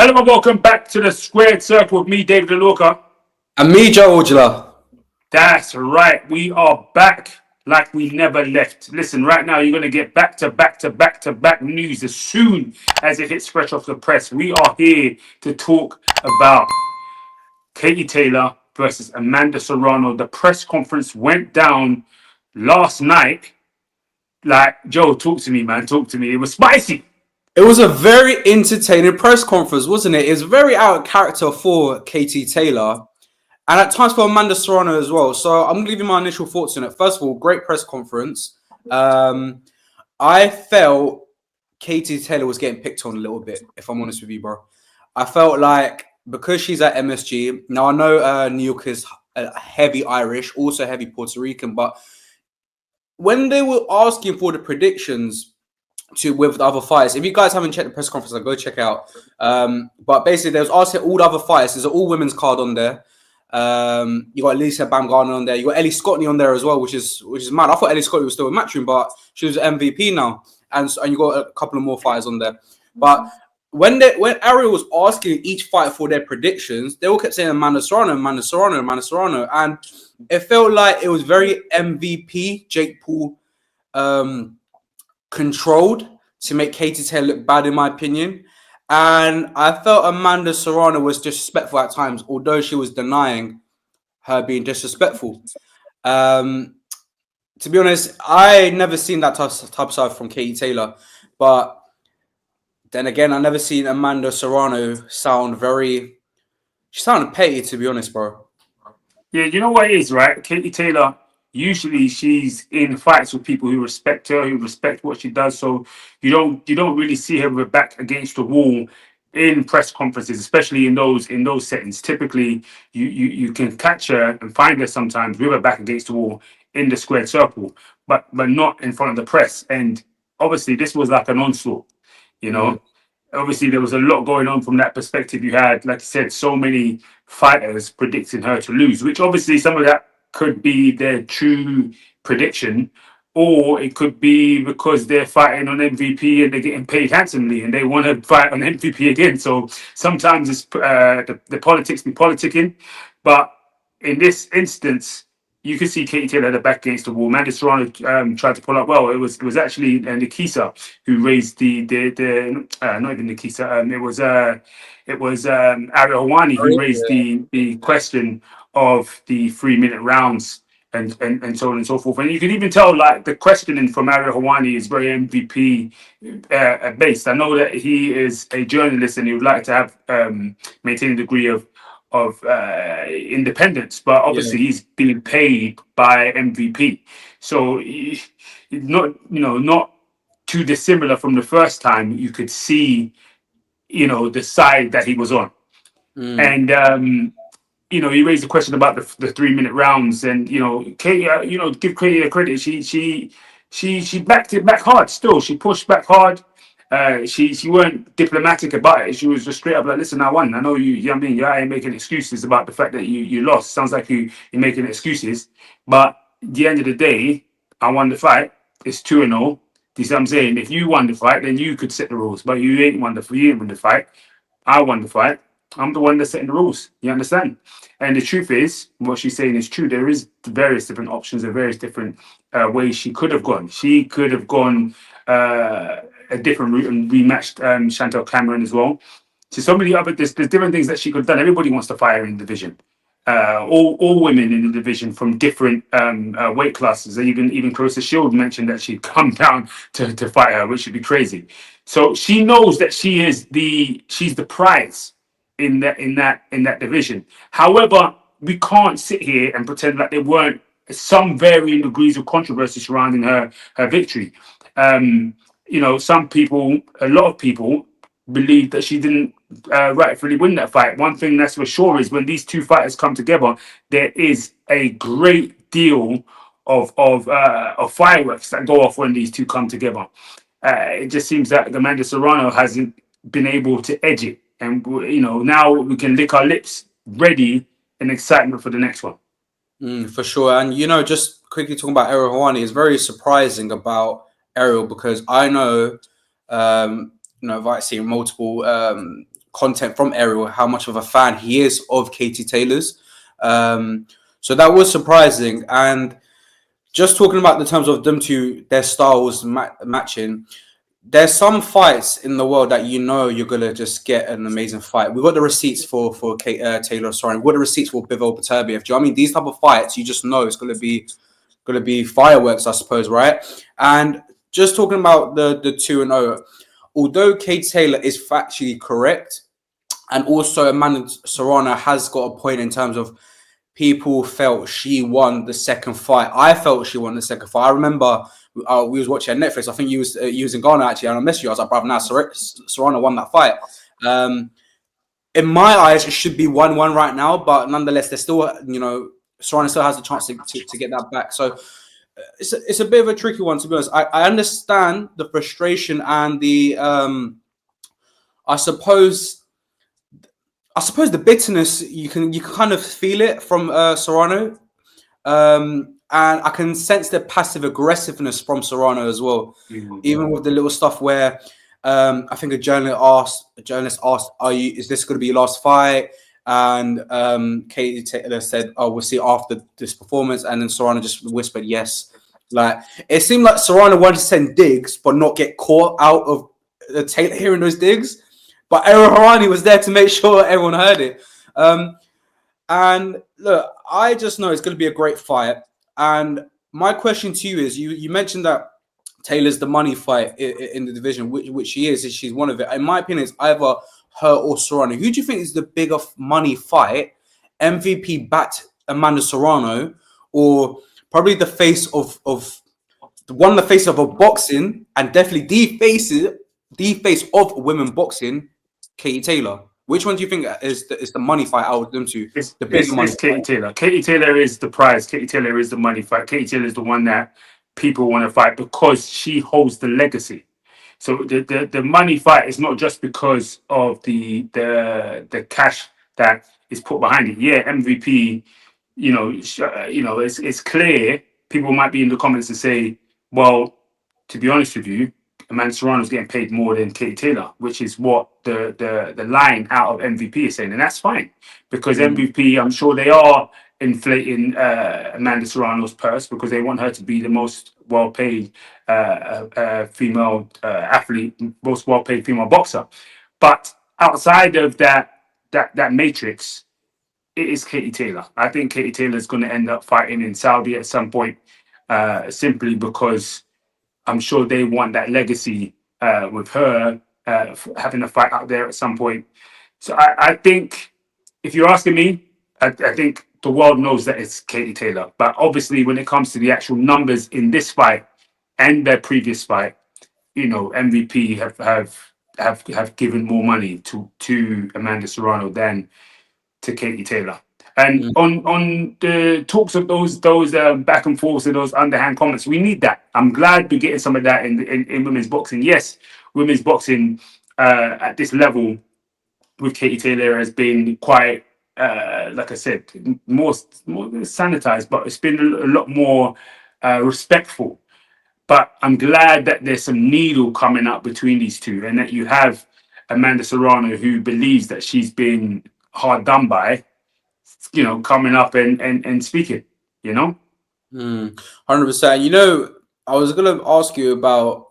Hello and welcome back to the Squared Circle with me, David Benavidez. And me, Joe Ojala. That's right. We are back like we never left. Listen, right now you're going to get back to back news as soon as it hits fresh off the press. We are here to talk about Katie Taylor versus Amanda Serrano. The press conference went down last night. Like, Joe, talk to me, man. Talk to me. It was spicy. It was a very entertaining press conference, wasn't it? It was very out of character for Katie Taylor and at times for Amanda Serrano as well. So I'm going to give you my initial thoughts on it. First of all, great press conference. I felt Katie Taylor was getting picked on a little bit, if I'm honest with you, bro. I felt like because she's at MSG, now I know New York is heavy Irish, also heavy Puerto Rican, but when they were asking for the predictions with the other fights, if you guys haven't checked the press conference, I'll go check out. But basically, they was asking all the other fights. There's an all women's card on there. You got Lisa Baumgartner on there. You got Ellie Scottney on there as well, which is mad. I thought Ellie Scottney was still in matchroom, but she was MVP now, and you got a couple of more fighters on there. But when Ariel was asking each fight for their predictions, they all kept saying Amanda Serrano, and it felt like it was very MVP Jake Paul controlled to make Katie Taylor look bad, in my opinion. And I felt Amanda Serrano was disrespectful at times, although she was denying her being disrespectful. To be honest, I never seen that type of side from Katie Taylor. But then again, I never seen Amanda Serrano sound she sounded petty, to be honest, bro. Yeah, you know what it is, right? Katie Taylor, usually she's in fights with people who respect her, who respect what she does. So you don't really see her with her back against the wall in press conferences, especially in those settings. Typically, you can catch her and find her sometimes with her back against the wall in the squared circle, but not in front of the press. And obviously, this was like an onslaught, you know. Obviously, there was a lot going on from that perspective. You had, like I said, so many fighters predicting her to lose, which obviously some of that could be their true prediction, or it could be because they're fighting on MVP and they're getting paid handsomely and they want to fight on MVP again. So sometimes it's the politics be politicking. But in this instance, you could see Katie Taylor had her back against the wall. Amanda Serrano tried to pull up well. It was actually Nikisa who raised the not even Nikisa. It was Ariel Hawani who raised the question of the 3-minute rounds and so on and so forth. And you can even tell like the questioning from Ariel Hawani is very MVP based. I know that he is a journalist and he would like to have maintain a degree of independence, but obviously he's being paid by MVP, so not too dissimilar from the first time. You could see the side that he was on, and he raised a question about the 3-minute rounds, and Katie, give Katie credit. She backed it back hard. Still, she pushed back hard. She weren't diplomatic about it. She was just straight up like, listen, I won. I know you know what I mean? You ain't making excuses about the fact that you lost. Sounds like you're making excuses. But at the end of the day, I won the fight. It's 2-0. You see what I'm saying? If you won the fight, then you could set the rules. But you ain't won the fight. I won the fight. I'm the one that's setting the rules. You understand? And the truth is, what she's saying is true. There is various different options, there various different ways she could have gone. She could have gone a different route and rematched Chantel Cameron as well. So many other there's different things that she could have done. Everybody wants to fight her in the division. All women in the division from different weight classes. Even Clarissa Shield mentioned that she'd come down to fight her, which would be crazy. So she knows that she's the prize in that division. However, we can't sit here and pretend like there weren't some varying degrees of controversy surrounding her victory. Some people, a lot of people, believe that she didn't rightfully win that fight. One thing that's for sure is when these two fighters come together, there is a great deal of fireworks that go off when these two come together. It just seems that Amanda Serrano hasn't been able to edge it, and now we can lick our lips, ready and excitement for the next one. For sure. And just quickly talking about Ariel Hawani, is very surprising about Ariel because I know I've seen multiple content from Ariel, how much of a fan he is of Katie Taylor's. So that was surprising. And just talking about the terms of them two, their styles matching, there's some fights in the world that you're gonna just get an amazing fight. We got the receipts for Taylor Serrano. We got the receipts for Bivol Beterbiev. Do you know what I mean? These type of fights, you just know it's gonna be fireworks, I suppose, right? And just talking about the 2-0, although Kate Taylor is factually correct, and also Amanda Serrano has got a point in terms of people felt she won the second fight. I felt she won the second fight. I remember we was watching Netflix. I think you was in Ghana actually, and I messaged you. I was like, brother, now Serrano won that fight. In my eyes, it should be 1-1 right now, but nonetheless, there's still, Serrano still has the chance to get that back. So it's a bit of a tricky one, to be honest. I understand the frustration and the I suppose the bitterness. You can kind of feel it from Serrano, and I can sense the passive aggressiveness from Serrano as well. Mm-hmm. Even with the little stuff where I think a journalist asked, is this going to be your last fight? And Katie Taylor said, "Oh, we'll see after this performance." And then Serrano just whispered, "Yes." Like, it seemed like Serrano wanted to send digs, but not get caught out of Taylor hearing those digs. But Errol Harani was there to make sure everyone heard it. And look, I just know it's going to be a great fight. And my question to you is, you mentioned that Taylor's the money fight in the division, which she is. She's one of it. In my opinion, it's either her or Serrano. Who do you think is the bigger money fight? MVP backed Amanda Serrano, or probably the face of the face of boxing, and definitely the face of women boxing, Katie Taylor? Which one do you think is the money fight out of them two? It's Katie Taylor. Katie Taylor is the prize. Katie Taylor is the money fight. Katie Taylor is the one that people want to fight because she holds the legacy. So the money fight is not just because of the cash that is put behind it. Yeah, MVP. It's clear. People might be in the comments and say, well, to be honest with you, Amanda Serrano's getting paid more than Katie Taylor, which is what the line out of MVP is saying. And that's fine, because MVP, I'm sure they are inflating Amanda Serrano's purse because they want her to be the most well-paid female athlete, most well-paid female boxer. But outside of that matrix, it is Katie Taylor. I think Katie Taylor is going to end up fighting in Saudi at some point, simply because I'm sure they want that legacy with her having a fight out there at some point. So I think, if you're asking me, I think the world knows that it's Katie Taylor. But obviously, when it comes to the actual numbers in this fight and their previous fight, MVP have given more money to Amanda Serrano than to Katie Taylor. And on the talks of those back and forths and those underhand comments, we need that. I'm glad we're getting some of that in women's boxing. Yes, women's boxing at this level with Katie Taylor has been quite, like I said, more sanitized, but it's been a lot more respectful. But I'm glad that there's some needle coming up between these two, and that you have Amanda Serrano, who believes that she's been hard done by, coming up and speaking, 100%. I was going to ask you about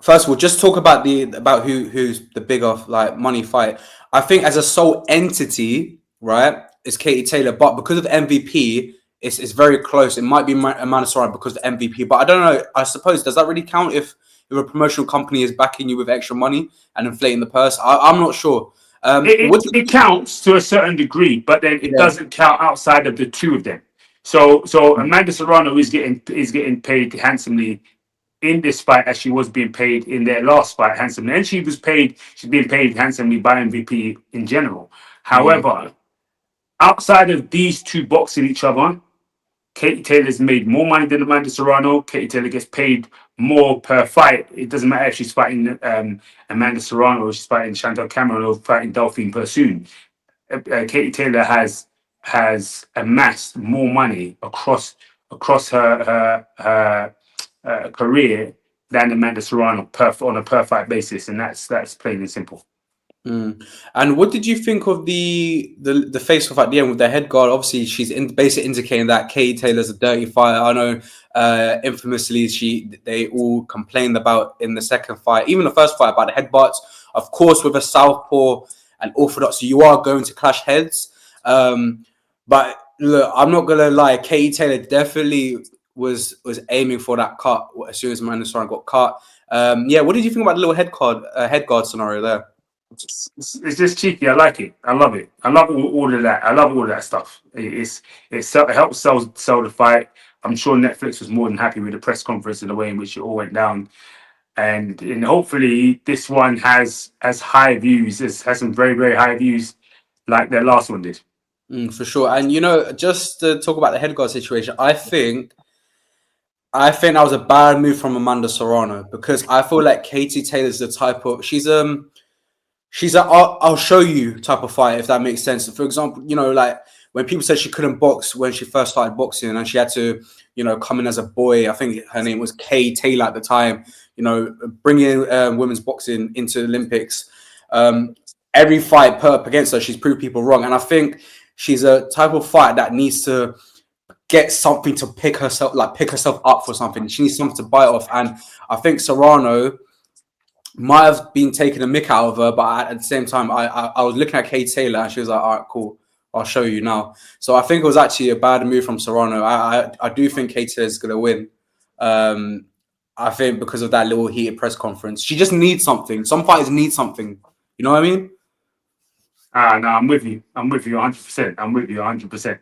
first of all, just talk about who's the bigger money fight. I think as a sole entity, right, it's Katie Taylor, but because of MVP, it's very close. It might be Amanda Serrano because of MVP, but I don't know. I suppose, does that really count if a promotional company is backing you with extra money and inflating the purse? I'm not sure. It counts to a certain degree, but then it doesn't count outside of the two of them. So Amanda Serrano is getting paid handsomely in this fight, as she was being paid in their last fight handsomely, and she's being paid handsomely by MVP in general. However, outside of these two boxing each other, Katie Taylor's made more money than Amanda Serrano. Katie Taylor gets paid more per fight. It doesn't matter if she's fighting Amanda Serrano, or she's fighting Chantal Cameron, or fighting Delphine Pursoon. Katie Taylor has amassed more money across her career than Amanda Serrano on a per fight basis, and that's plain and simple. And what did you think of the face-off at the end with the head guard? Obviously, she's basically indicating that Katie Taylor's a dirty fighter. I know, infamously, they all complained about in the second fight, even the first fight, about the headbutts. Of course, with a southpaw and orthodox, you are going to clash heads. But look, I'm not gonna lie, Katie Taylor definitely was aiming for that cut as soon as Amanda Serrano got cut. Yeah, what did you think about the little head guard scenario there? It's just cheeky. I like it. I love it. I love all of that. I love all of that stuff. It helps sell the fight. I'm sure Netflix was more than happy with the press conference and the way in which it all went down. And hopefully this one has high views, has some very, very high views like their last one did. For sure. And just to talk about the head guard situation, I think that was a bad move from Amanda Serrano, because I feel like Katie Taylor's the type of she's a I'll show you type of fight, if that makes sense. For example, like when people said she couldn't box when she first started boxing and she had to, come in as a boy. I think her name was Kay Taylor at the time, bringing women's boxing into the Olympics. Every fight put up against her, she's proved people wrong. And I think she's a type of fighter that needs to get something to pick herself up for something. She needs something to bite off. And I think Serrano might have been taking a mick out of her, but at the same time, I was looking at Kate Taylor and she was like, all right, cool, I'll show you now. So I think it was actually a bad move from Serrano. I do think Kate Taylor is going to win. I think because of that little heated press conference. She just needs something. Some fighters need something. You know what I mean? No, I'm with you. I'm with you 100%. I'm with you 100%.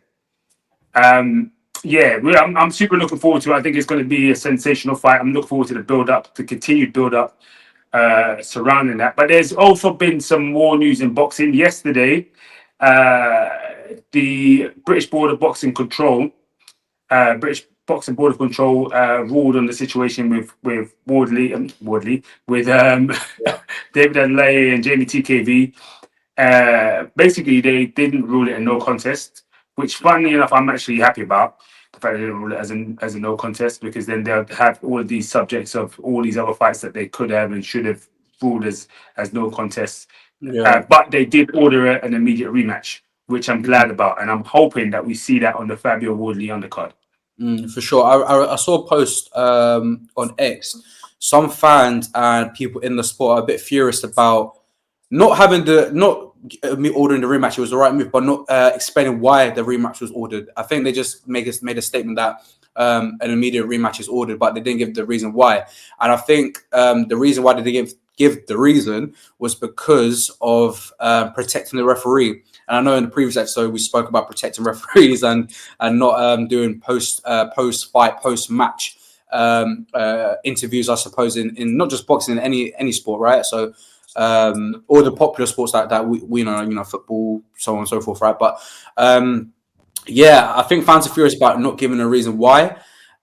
Yeah, I'm super looking forward to it. I think it's going to be a sensational fight. I'm looking forward to the build-up, the continued build-up surrounding that. But there's also been some more news in boxing. Yesterday, the British Board of Boxing Control, British Boxing Board of Control, ruled on the situation with Wardley, with David Benavidez and Jamie TKV. Basically, they didn't rule it a no contest, which, funnily enough, I'm actually happy about. The fact they didn't rule it as a no contest, because then they'll have all of these subjects of all these other fights that they could have and should have ruled as no contests. Yeah. But they did order an immediate rematch, which I'm glad about, and I'm hoping that we see that on the Fabio Wardley undercard. For sure. I saw a post on X. Some fans and people in the sport are a bit furious about not me ordering the rematch. It was the right move, but not explaining why the rematch was ordered. I think they just made a statement that an immediate rematch is ordered, but they didn't give the reason why. And I think the reason why they didn't give the reason was because of protecting the referee. And I know in the previous episode we spoke about protecting referees and not doing post-fight, post-match interviews, I suppose, in not just boxing, in any sport, right? So all the popular sports that we know, football, so on and so forth, right? But yeah, I think fans are furious about not giving a reason why.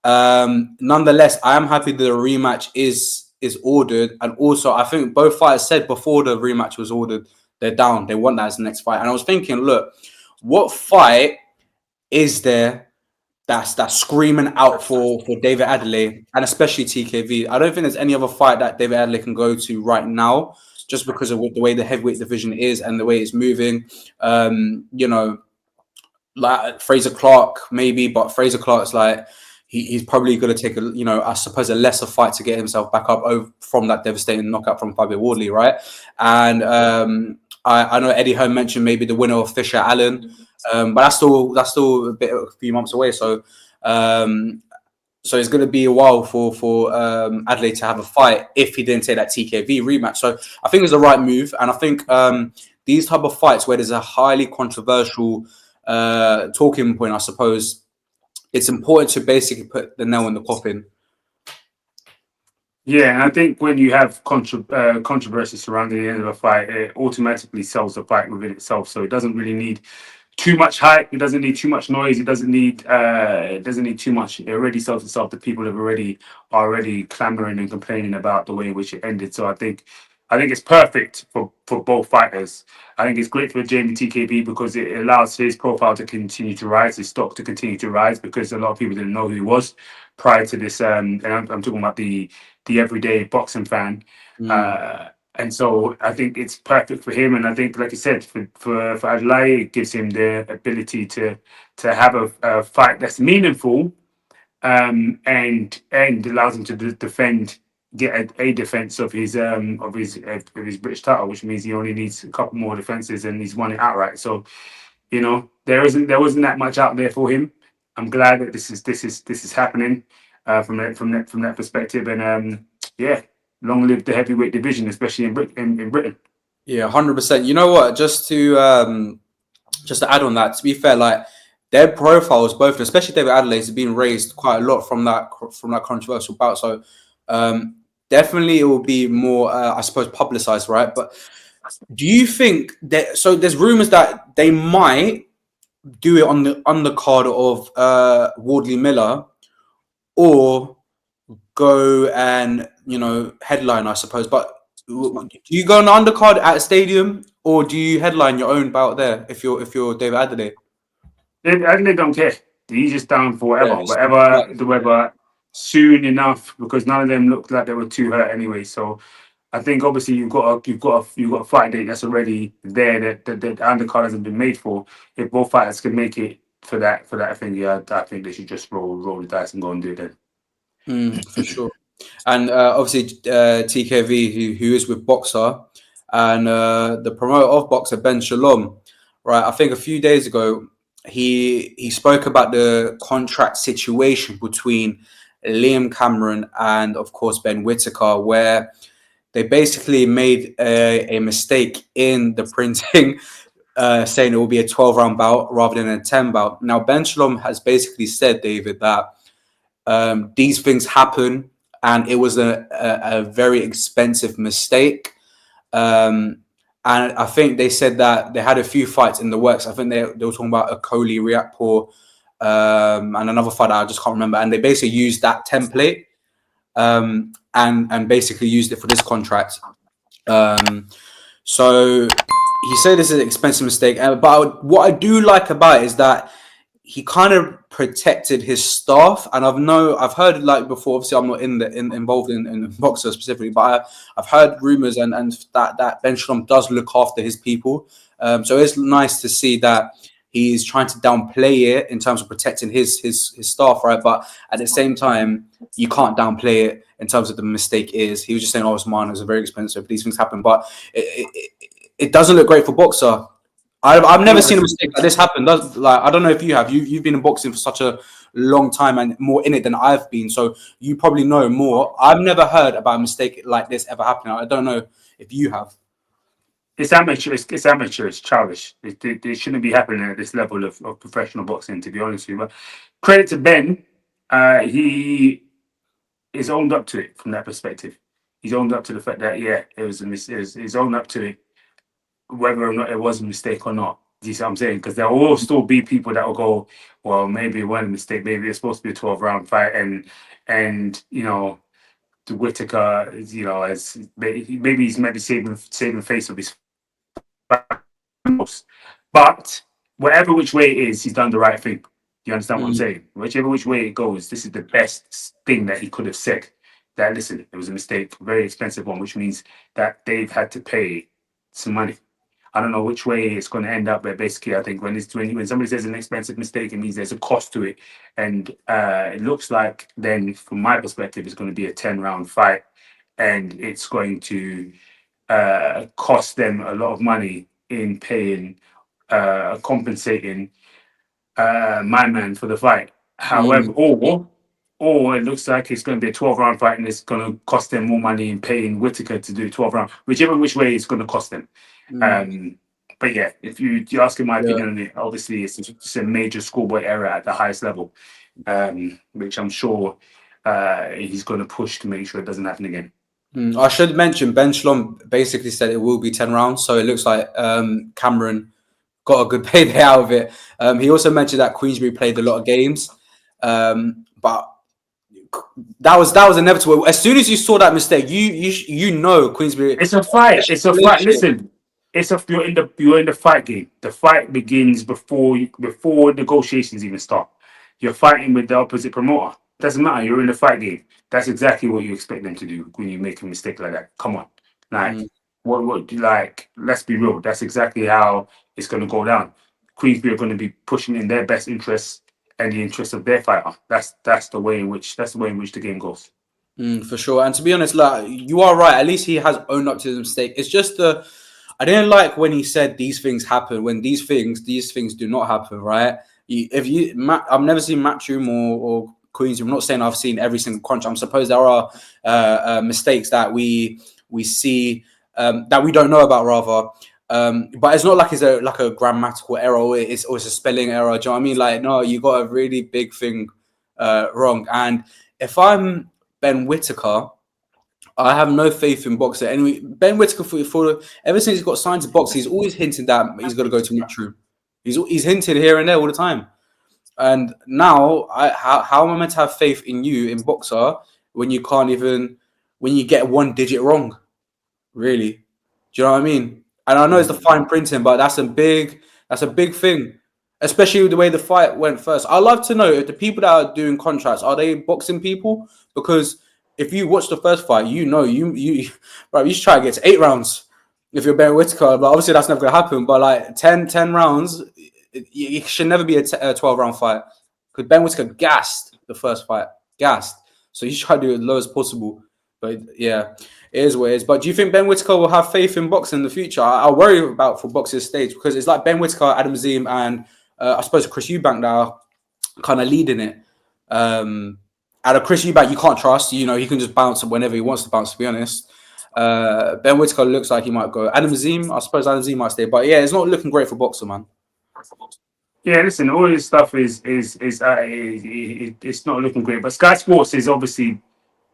Nonetheless, I am happy that the rematch is ordered, and also I think both fighters said before the rematch was ordered, they're down. They want that as the next fight. And I was thinking, look, what fight is there that's screaming out for David Adelaide, and especially TKV? I don't think there's any other fight that David Adelaide can go to right now, just because of the way the heavyweight division is and the way it's moving. Like Fraser Clark, maybe, but Fraser Clark's like, he's probably going to take I suppose a lesser fight to get himself back up from that devastating knockout from Fabio Wardley, right? And I know Eddie Hearn mentioned maybe the winner of Fisher Allen, but that's still a few months away. So it's going to be a while for Adelaide to have a fight if he didn't take that TKV rematch. So I think it's the right move, and I think these type of fights where there's a highly controversial talking point, I suppose, it's important to basically put the nail in the coffin. Yeah, and I think when you have controversy surrounding the end of a fight, it automatically sells the fight within itself. So it doesn't really need too much hype. It doesn't need too much noise. It doesn't need too much. It already sells itself. The people have already clamoring and complaining about the way in which it ended. So I think it's perfect for both fighters. I think it's great for Jamie TKB because it allows his profile to continue to rise, his stock to continue to rise, because a lot of people didn't know who he was. prior to this. And I'm talking about the everyday boxing fan. And so I think it's perfect for him. And I think, like I said, for Adlai, it gives him the ability to have a fight that's meaningful, and allows him to defend, get a defense of his British title, which means he only needs a couple more defenses and he's won it outright. So, you know, there wasn't that much out there for him. I'm glad that this is happening from that perspective. And yeah, long live the heavyweight division, especially in Britain. Yeah, 100%. You know what? Just to add on that, to be fair, like their profiles, both, especially David Adelaide's, have been raised quite a lot from that controversial bout. So definitely it will be more, I suppose, publicized, right? But do you think that? So there's rumors that they might do it on the undercard of Wardley Miller, or go and headline, I suppose. But do you go on the undercard at a stadium, or do you headline your own bout there if you're David Adelaide? David Adelaide don't care. He's just down for whatever, Yeah, the weather, soon enough, because none of them looked like they were too hurt anyway. So I think obviously you've got a fight date that's already there that the undercard hasn't been made for. If both fighters can make it for that thing, yeah, I think they should just roll the dice and go and do it then. for sure. And obviously TKV, who is with Boxer, and the promoter of Boxer, Ben Shalom, right? I think a few days ago he spoke about the contract situation between Liam Cameron and, of course, Ben Whittaker, where they basically made a mistake in the printing, saying it will be a 12-round bout rather than a 10 bout. Now, Ben Shalom has basically said, David, that these things happen, and it was a very expensive mistake. And I think they said that they had a few fights in the works. I think they were talking about a Coley Riakporhe and another fight that I just can't remember. And they basically used that template and basically used it for this contract. So he said this is an expensive mistake. But what I do like about it is that he kind of protected his staff, and I've heard, like, before. Obviously, I'm not involved in Boxer specifically, but I've heard rumors and that Ben Shalom does look after his people. So it's nice to see that he's trying to downplay it in terms of protecting his staff, right? But at the same time, you can't downplay it in terms of the mistake is. He was just saying, "Oh, it's mine. It's very expensive. These things happen," but it doesn't look great for Boxer. I've never seen a mistake like this happen. I don't know if you have. You've been in boxing for such a long time and more in it than I've been, so you probably know more. I've never heard about a mistake like this ever happening. I don't know if you have. It's amateur. It's amateur. It's childish. It shouldn't be happening at this level of professional boxing, to be honest with you. But credit to Ben. He is owned up to it from that perspective. He's owned up to the fact that, yeah, it was a mistake. He's owned up to it, whether or not it was a mistake or not. Do you see what I'm saying? Because there will still be people that will go, well, maybe it wasn't a mistake. Maybe it's supposed to be a 12-round fight, and the Whittaker, as maybe he's saving face of his fight. But whatever which way it is, he's done the right thing. You understand what I'm saying? Whichever which way it goes, this is the best thing that he could have said. That, listen, it was a mistake, a very expensive one, which means that they've had to pay some money. I don't know which way it's going to end up, but basically, I think when somebody says an expensive mistake, it means there's a cost to it, and it looks like then, from my perspective, it's going to be a 10-round fight, and it's going to cost them a lot of money in paying, compensating my man for the fight. However, or it looks like it's going to be a 12-round fight, and it's going to cost them more money in paying Whittaker to do 12 rounds. Whichever which way it's going to cost them. But yeah, if you're asking my opinion on it, obviously it's a major schoolboy error at the highest level, which I'm sure he's going to push to make sure it doesn't happen again. I should mention Ben Shalom basically said it will be 10 rounds, so it looks like Cameron got a good payday out of it. He also mentioned that Queensberry played a lot of games, but that was inevitable. As soon as you saw that mistake, you know Queensberry. It's a fight. It's a fight. Listen, you're in the fight game. The fight begins before negotiations even start. You're fighting with the opposite promoter. Doesn't matter. You're in the fight game. That's exactly what you expect them to do when you make a mistake like that. Come on, like Mm. like let's be real. That's exactly how it's going to go down. Queensberry are going to be pushing in their best interests and the interests of their fighter. That's the way in which the game goes. For sure. And to be honest, like you are right. At least he has owned up to his mistake. It's just I didn't like when he said these things happen when these things do not happen. Right? I've never seen Matchroom or Queens. I'm not saying I've seen every single crunch. I'm suppose there are mistakes that we see that we don't know about rather. But it's not like it's a grammatical error or it's a spelling error. Do you know what I mean? Like, no, you got a really big thing wrong. And if I'm Ben Whittaker, I have no faith in boxing. Anyway, Ben Whittaker for ever since he's got signed to box, he's always hinted that he's going to go to Matchroom. He's hinted here and there all the time. And now, how am I meant to have faith in you in boxer when you can't even when you get one digit wrong? Really, do you know what I mean? And I know it's the fine printing, but that's a big thing, especially with the way the fight went first. I'd love to know if the people that are doing contracts are they boxing people? Because if you watch the first fight, you know you should try to get to 8 rounds if you're Ben Whittaker. But obviously that's never gonna happen. But like 10 rounds, it should never be a 12-round fight because Ben Whittaker gassed the first fight, gassed. So you should try to do it as low as possible. But yeah, it is what it is. But do you think Ben Whittaker will have faith in boxing in the future? I worry about for boxing stage because it's like Ben Whittaker, Adam Ziem, and I suppose Chris Eubank that are kind of leading it. Out of Chris Eubank, you can't trust. You know, he can just bounce whenever he wants to bounce, to be honest. Ben Whittaker looks like he might go. Adam Ziem, I suppose Adam Ziem might stay. But yeah, it's not looking great for boxing, man. Yeah, listen, all this stuff is it's not looking great. But Sky Sports is obviously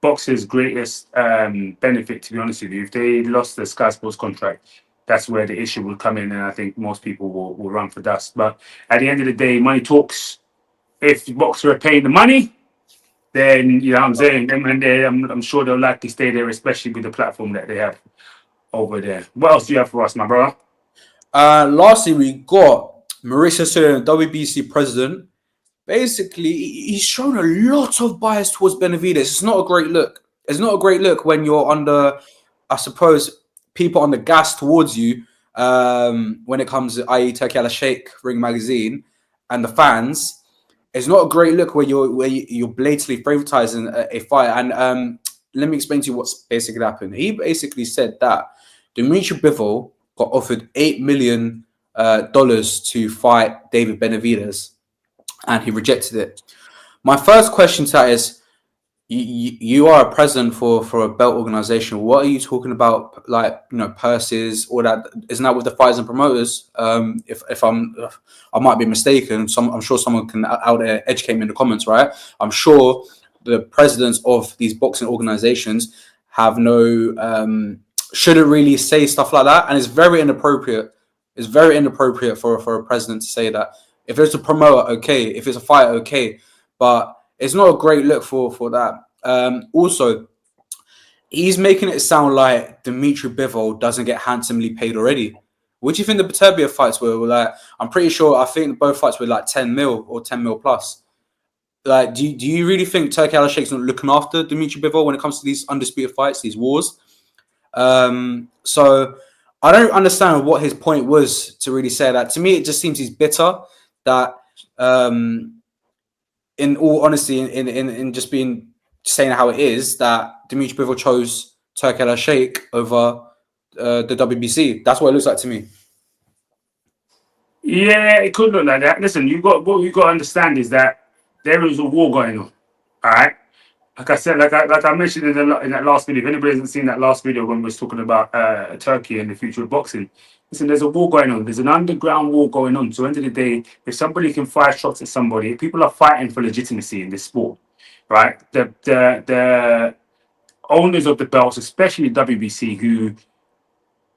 boxers' greatest benefit. To be honest with you, if they lost the Sky Sports contract, that's where the issue would come in, and I think most people will run for dust. But at the end of the day, money talks. If the boxer are paying the money, then you know what I'm saying, and I'm sure they'll likely stay there, especially with the platform that they have over there. What else do you have for us, my brother? Lastly, we got Mauricio Serrano, WBC president. Basically, he's shown a lot of bias towards Benavidez. It's not a great look. It's not a great look when you're under, I suppose, people on the gas towards you when it comes to, i.e., Turkey Al Sheikh, Ring Magazine, and the fans. It's not a great look where you're blatantly favoritizing a fight. And let me explain to you what's basically happened. He basically said that Dmitry Bivol got offered $8 million to fight David Benavidez, and he rejected it. My first question to that is, you are a president for a belt organization. What are you talking about? Like, you know, purses, all that. Isn't that with the fighters and promoters? If I might be mistaken. I'm sure someone can out there educate me in the comments, right? I'm sure the presidents of these boxing organizations have no shouldn't really say stuff like that, and it's very inappropriate. It's very inappropriate for a president to say that. If it's a promoter, okay. If it's a fighter, okay. But it's not a great look for that. Also, he's making it sound like Dmitry Bivol doesn't get handsomely paid already. What do you think the Beterbiev fights were like? I'm pretty sure. I think both fights were like 10 mil or 10 mil plus. Like, do you really think Turkey Al Sheikh's not looking after Dmitry Bivol when it comes to these undisputed fights, these wars? So I don't understand what his point was to really say that. To me, it just seems he's bitter that. In all honesty, in just being saying how it is, that Dmitry Bivol chose Turkey Al Sheikh over the WBC. That's what it looks like to me. Yeah, it could look like that. Listen, what you got to understand is that there is a war going on. All right. Like I said, like I mentioned in that last video. If anybody hasn't seen that last video when we was talking about Turkey and the future of boxing, listen, there's a war going on. There's an underground war going on. So, at the end of the day, if somebody can fire shots at somebody, people are fighting for legitimacy in this sport, right? The owners of the belts, especially WBC, who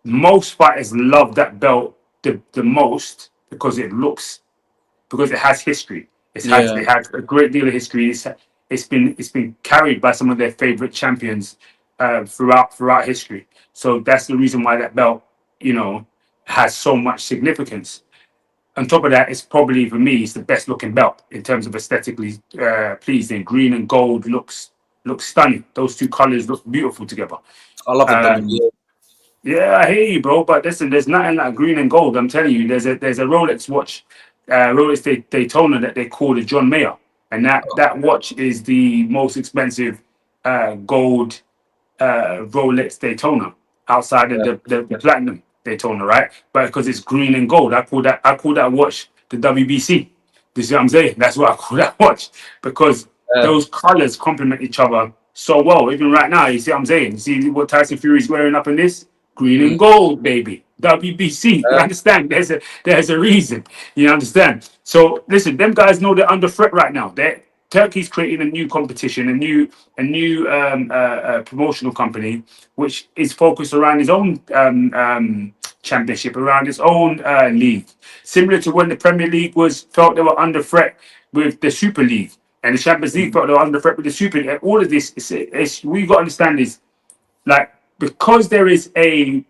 most fighters love that belt the most because it has history. It has a great deal of history. It's been carried by some of their favorite champions throughout history. So that's the reason why that belt, has so much significance. on top of that, it's probably for me, it's the best looking belt in terms of aesthetically pleasing. Green and gold looks stunning. Those two colors look beautiful together. I love the Um, WBA. yeah, I hear you, bro. But listen, there's nothing like green and gold. I'm telling you, there's a Rolex watch, Rolex Daytona that they call the John Mayer, and that watch is the most expensive gold Rolex Daytona outside of Yeah. the platinum Daytona, right? But because it's green and gold, I call that watch the WBC. You see what I'm saying? That's what I call that watch because Yeah. those colors complement each other so well. Even right now, you see what I'm saying? You see what Tyson Fury's wearing up in this? Green Mm. and gold, baby. WBC. You Yeah. understand? There's a reason. You understand? So listen, them guys know they're under threat right now. Turkey's creating a new competition, a new promotional company, which is focused around his own championship, around his own league, similar to when the Premier League felt they were under threat with the Super League, and the Champions League felt they were under threat with the Super League. And all of this, we got to understand is like because there is a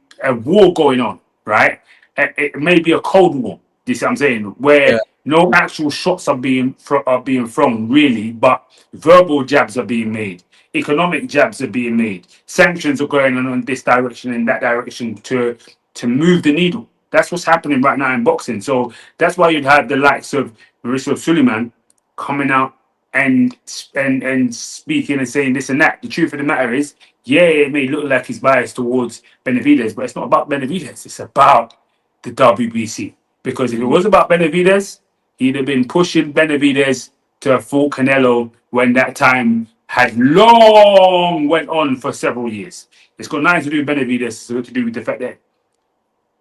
war going on, right? It may be a cold war. You see what I'm saying? Yeah. Where no actual shots are being thrown really, but verbal jabs are being made, economic jabs are being made, sanctions are going on in this direction and that direction to move the needle. That's what's happening right now in boxing. So that's why you'd have the likes of Mauricio Suleiman coming out and speaking and saying this and that. The truth of the matter is, yeah, it may look like he's biased towards Benavidez, but it's not about Benavidez. It's about the WBC. Because if it Mm. was about Benavidez, he'd have been pushing Benavidez to full Canelo when that time had long went on for several years. It's got nothing to do with Benavidez. It's got to do with the fact that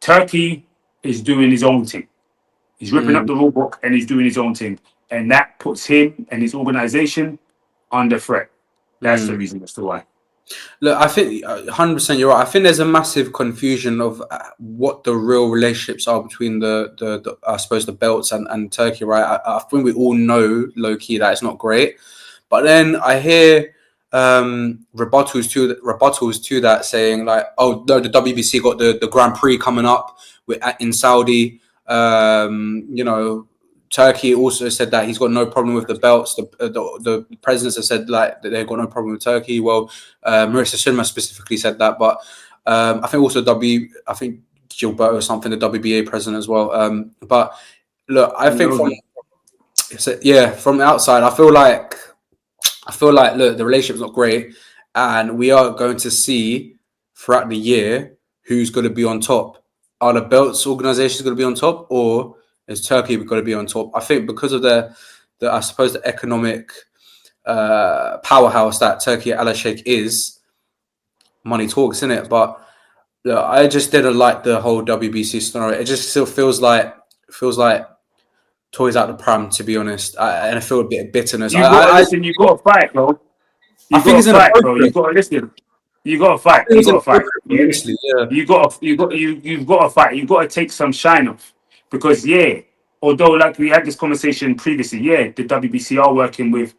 Turkey is doing his own thing. He's ripping up Mm. the rule book and he's doing his own thing. And that puts him and his organization under threat. That's the Mm. reason as to why. Look, I think 100% you're right. I think there's a massive confusion of what the real relationships are between the I suppose the belts and Turkey, right? I think we all know low key that it's not great, but then I hear rebuttals to that saying like, oh no, the WBC got the Grand Prix coming up in Saudi. You know, Turkey also said that he's got no problem with the belts. The presidents have said like that they've got no problem with Turkey. Well, Marissa Silva specifically said that, but I think also I think Gilberto or something, the WBA president as well. But look, I think from from the outside, I feel like look, the relationship's not great, and we are going to see throughout the year who's going to be on top. Are the belts organizations going to be on top, or is Turkey going to be on top? I think because of the I suppose the economic powerhouse that Turkey Al Sheikh is, money talks, isn't it? But look, I just didn't like the whole WBC scenario. It just still feels like toys out the pram, to be honest. And I feel a bit of bitterness. You gotta listen, you gotta fight, bro. I You think gotta it's fight, bro. You inappropriate. gotta listen. You gotta I fight. think You it's gotta fight. inappropriate, honestly. Yeah. You've got to fight. You've got to take some shine off. Because although like we had this conversation previously, the WBC are working with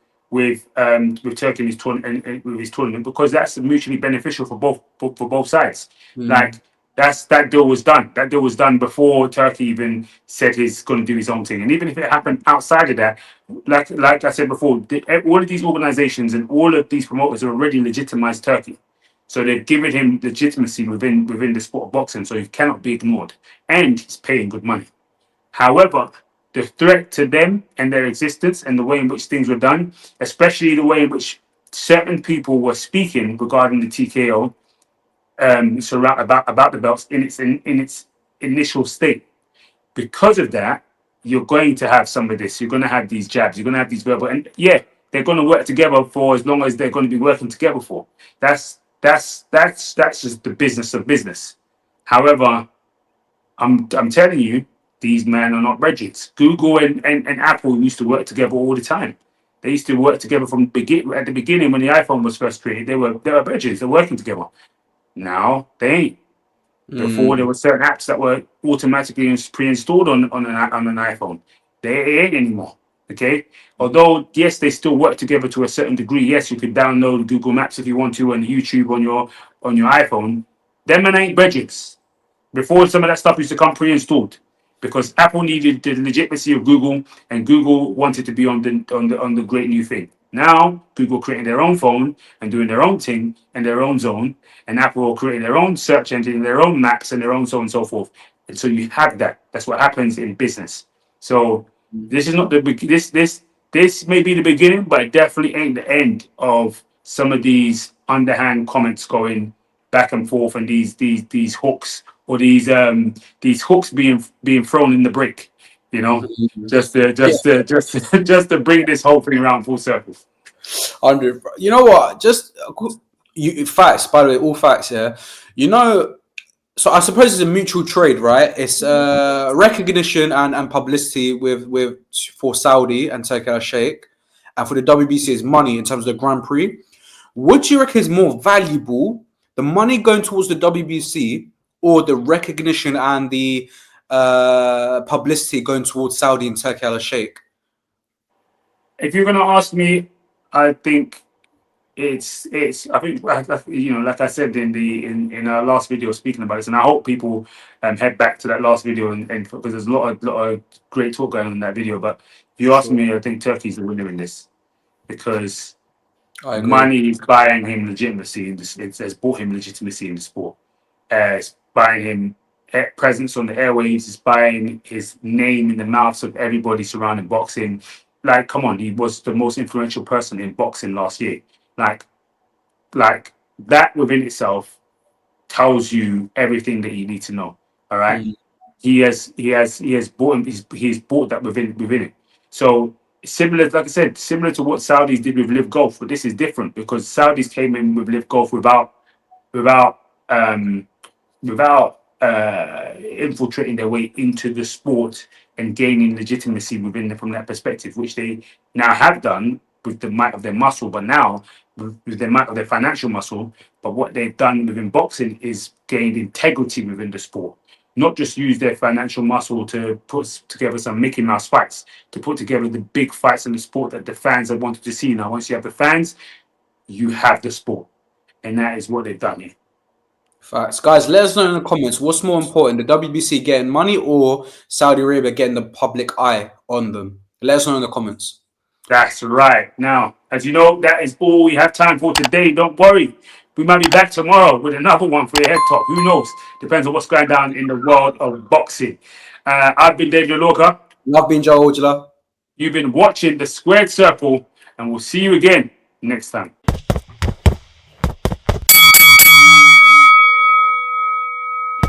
Turkey in his tournament and with his tournament because that's mutually beneficial for both sides. Mm. Like that deal was done. That deal was done before Turkey even said he's going to do his own thing. And even if it happened outside of that, like I said before, all of these organizations and all of these promoters are already legitimized Turkey. So they've given him legitimacy within the sport of boxing. So he cannot be ignored, and he's paying good money. However, the threat to them and their existence and the way in which things were done, especially the way in which certain people were speaking regarding the TKO, about the belts in its initial state. Because of that, you're going to have some of this. You're going to have these jabs. You're going to have these verbal, and they're going to work together for as long as they're going to be working together for. That's just the business of business. However, I'm telling you, these men are not Reggies. Google and Apple used to work together all the time. They used to work together from at the beginning when the iPhone was first created. They were Reggies. They're working together. Now they ain't. Before there Mm. were certain apps that were automatically pre-installed on an iPhone. They ain't anymore. Okay. Although yes, they still work together to a certain degree. Yes, you could download Google Maps if you want to and YouTube on your iPhone. Them men ain't Reggies. Before some of that stuff used to come pre-installed. because Apple needed the legitimacy of Google, and Google wanted to be on the great new thing. Now Google creating their own phone and doing their own thing and their own zone, and Apple creating their own search engine, their own maps, and their own so on and so forth. And so you have that. That's what happens in business. So this is not the this may be the beginning, but it definitely ain't the end of some of these underhand comments going back and forth, and these hooks, or these hooks being thrown in the break, you know, just to bring this whole thing around full circle. 100. You know what? Just facts, by the way, all facts. Yeah. You know, so I suppose it's a mutual trade, right? It's recognition and publicity with for Saudi and Turkey Al Sheikh, and for the WBC is money in terms of the Grand Prix. Would you reckon is more valuable, the money going towards the WBC or the recognition and the publicity going towards Saudi and Turkey Al Sheikh? If you're gonna ask me, I think it's I think, you know, like I said in our last video speaking about this, and I hope people head back to that last video, and because there's a lot of great talk going on in that video. But if you ask me, I think Turkey's the winner in this, because money is buying him legitimacy in this. It's bought him legitimacy in the sport. It's buying him presence on the airwaves. It's buying his name in the mouths of everybody surrounding boxing. Like, come on, he was the most influential person in boxing last year. Like that within itself tells you everything that you need to know. All right. He has bought him. He's bought that within it. So similar, like I said, similar to what Saudis did with Live Golf, but this is different because Saudis came in with Live Golf without infiltrating their way into the sport and gaining legitimacy from that perspective, which they now have done with the might of their muscle, but now with the might of their financial muscle. But what they've done within boxing is gained integrity within the sport, not just use their financial muscle to put together some Mickey Mouse fights, to put together the big fights in the sport that the fans have wanted to see. Now, once you have the fans, you have the sport, and that is what they've done here. Facts. Guys, let us know in the comments what's more important, the WBC getting money or Saudi Arabia getting the public eye on them. Let us know in the comments. That's right. Now, as you know, that is all we have time for today. Don't worry. We might be back tomorrow with another one for your head top. Who knows? Depends on what's going down in the world of boxing. I've been David Benavidez. I've been Joe Ojala. You've been watching The Squared Circle, and we'll see you again next time.